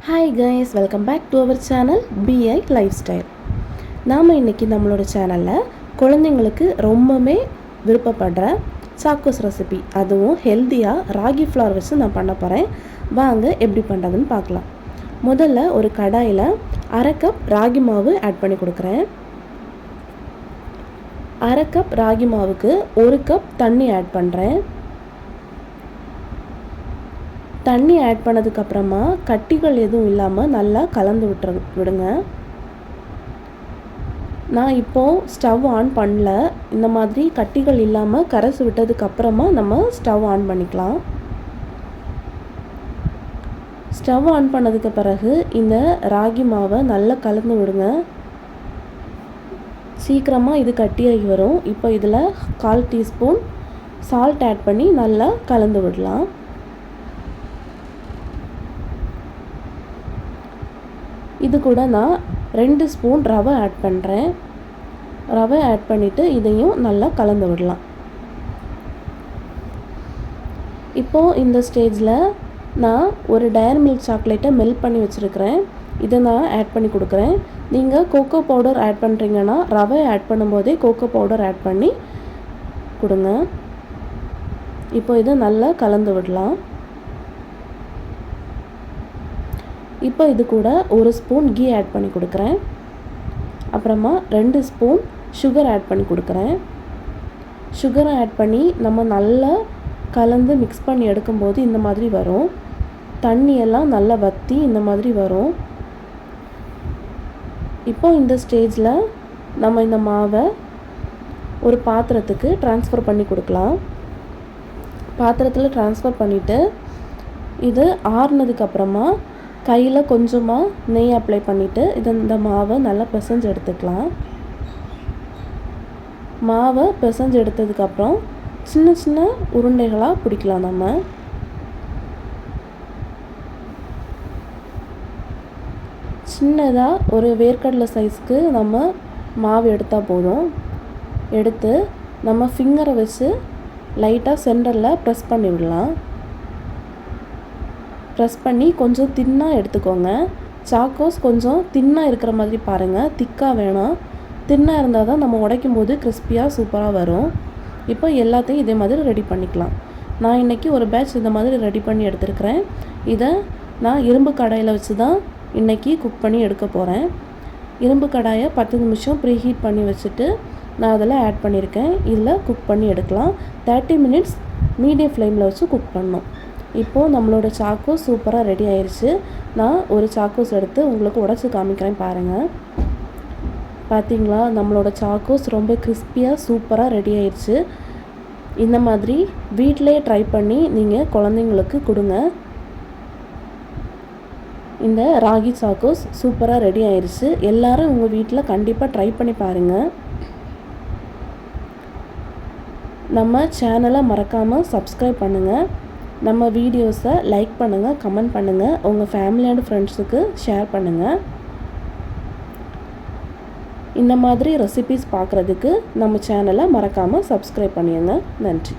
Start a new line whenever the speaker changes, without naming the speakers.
Hi guys, welcome back to our channel BI lifestyle. நாம் இன்றைக்கி நம்மளோட சேனலில் குழந்தைங்களுக்கு ரொம்பவே விருப்பப்படுற சாக்கோஸ் ரெசிபி, அதுவும் ஹெல்த்தியாக ராகி ஃப்ளார் வச்சு நான் பண்ண போகிறேன். வாங்க எப்படி பண்ணுறதுன்னு பார்க்கலாம். முதல்ல ஒரு கடாயில் 1/2 கப் ராகி மாவு ஆட் பண்ணி கொடுக்குறேன். 1/2 கப் ராகி மாவுக்கு 1 கப் தண்ணி ஆட் பண்ணுறேன். தண்ணி ஆட் பண்ணதுக்கப்புறமா கட்டிகள் எதுவும் இல்லாமல் நல்லா கலந்து விடுங்க. நான் இப்போது ஸ்டவ் ஆன் பண்ணல. இந்த மாதிரி கட்டிகள் இல்லாமல் கரைச்சி விட்டதுக்கப்புறமா நம்ம ஸ்டவ் ஆன் பண்ணிக்கலாம். ஸ்டவ் ஆன் பண்ணதுக்கு பிறகு இந்த ராகி மாவை நல்லா கலந்து விடுங்க. சீக்கிரமாக இது கட்டியாகி வரும். இப்போ இதில் 1/4 டீஸ்பூன் சால்ட் ஆட் பண்ணி நல்லா கலந்து விடலாம். இது கூட நான் 2 ஸ்பூன் ரவை ஆட் பண்ணுறேன். ரவை ஆட் பண்ணிவிட்டு இதையும் நல்லா கலந்து விடலாம். இப்போது இந்த ஸ்டேஜில் நான் ஒரு டயரி மில்க் சாக்லேட்டை மெல்ட் பண்ணி வச்சுருக்கிறேன். இதை நான் ஆட் பண்ணி கொடுக்குறேன். நீங்கள் கோகோ பவுடர் ஆட் பண்ணுறீங்கன்னா ரவை ஆட் பண்ணும்போதே கோகோ பவுடர் ஆட் பண்ணி கொடுங்க. இப்போ இதை நல்லா கலந்து விடலாம். இப்போ இது கூட 1 ஸ்பூன் கீ ஆட் பண்ணி கொடுக்குறேன். அப்புறமா 2 ஸ்பூன் சுகர் ஆட் பண்ணி கொடுக்குறேன். சுகரை ஆட் பண்ணி நம்ம நல்லா கலந்து மிக்ஸ் பண்ணி எடுக்கும்போது இந்த மாதிரி வரும். தண்ணியெல்லாம் நல்லா வற்றி இந்த மாதிரி வரும். இப்போ இந்த ஸ்டேஜில் நம்ம இந்த மாவை ஒரு பாத்திரத்துக்கு ட்ரான்ஸ்ஃபர் பண்ணி கொடுக்கலாம். பாத்திரத்தில் ட்ரான்ஸ்ஃபர் பண்ணிவிட்டு இது ஆறுனதுக்கப்புறமா கையில் கொஞ்சமாக நெய் அப்ளை பண்ணிவிட்டு இந்த மாவை நல்லா பிசைஞ்சு எடுத்துக்கலாம். மாவை பிசைஞ்சு எடுத்ததுக்கப்புறம் சின்ன சின்ன உருண்டைகளாக பிடிக்கலாம். நம்ம சின்னதாக ஒரு வேர்க்கடலை சைஸ்க்கு நம்ம மாவு எடுத்தால் போதும். எடுத்து நம்ம ஃபிங்கரை வச்சு லைட்டாக சென்டரில் ப்ரெஸ் பண்ணி விடலாம். ப்ரெஸ் பண்ணி கொஞ்சம் தின்னாக எடுத்துக்கோங்க. சாக்கோஸ் கொஞ்சம் தின்னாக இருக்கிற மாதிரி பாருங்கள். திக்காக வேணாம். தின்னாக இருந்தால் தான் நம்ம உடைக்கும் போது கிறிஸ்பியாக சூப்பராக வரும். இப்போ எல்லாத்தையும் இதே மாதிரி ரெடி பண்ணிக்கலாம். நான் இன்றைக்கி ஒரு பேட்ச் இந்த மாதிரி ரெடி பண்ணி எடுத்துருக்கிறேன். இதை நான் இரும்பு கடாயில் வச்சு தான் இன்றைக்கி குக் பண்ணி எடுக்க போகிறேன். இரும்பு கடாயை 10 நிமிஷம் ப்ரீ ஹீட் பண்ணி வச்சுட்டு நான் அதில் ஆட் பண்ணியிருக்கேன். இதில் குக் பண்ணி எடுக்கலாம். 30 மினிட்ஸ் மீடியம் ஃப்ளேமில் வச்சு குக் பண்ணணும். இப்போது நம்மளோட சாக்கோஸ் சூப்பராக ரெடி ஆயிடுச்சு. நான் ஒரு சாக்கோஸ் எடுத்து உங்களுக்கு உடச்சி காமிக்கிறேன் பாருங்கள். பார்த்தீங்களா, நம்மளோட சாக்கோஸ் ரொம்ப கிறிஸ்பியாக சூப்பராக ரெடி ஆயிடுச்சு. இந்த மாதிரி வீட்டிலே ட்ரை பண்ணி நீங்கள் குழந்தைங்களுக்கு கொடுங்க. இந்த ராகி சாக்கோஸ் சூப்பராக ரெடி ஆயிடுச்சு. எல்லோரும் உங்கள் வீட்டில் கண்டிப்பாக ட்ரை பண்ணி பாருங்கள். நம்ம சேனலை மறக்காமல் சப்ஸ்கிரைப் பண்ணுங்கள். நம்ம வீடியோஸை லைக் பண்ணுங்கள், கமெண்ட் பண்ணுங்கள், உங்கள் ஃபேமிலி அண்ட் ஃப்ரெண்ட்ஸுக்கு ஷேர் பண்ணுங்கள். இந்த மாதிரி ரெசிபீஸ் பார்க்குறதுக்கு நம்ம சேனலை மறக்காமல் சப்ஸ்கிரைப் பண்ணிடுங்க. நன்றி.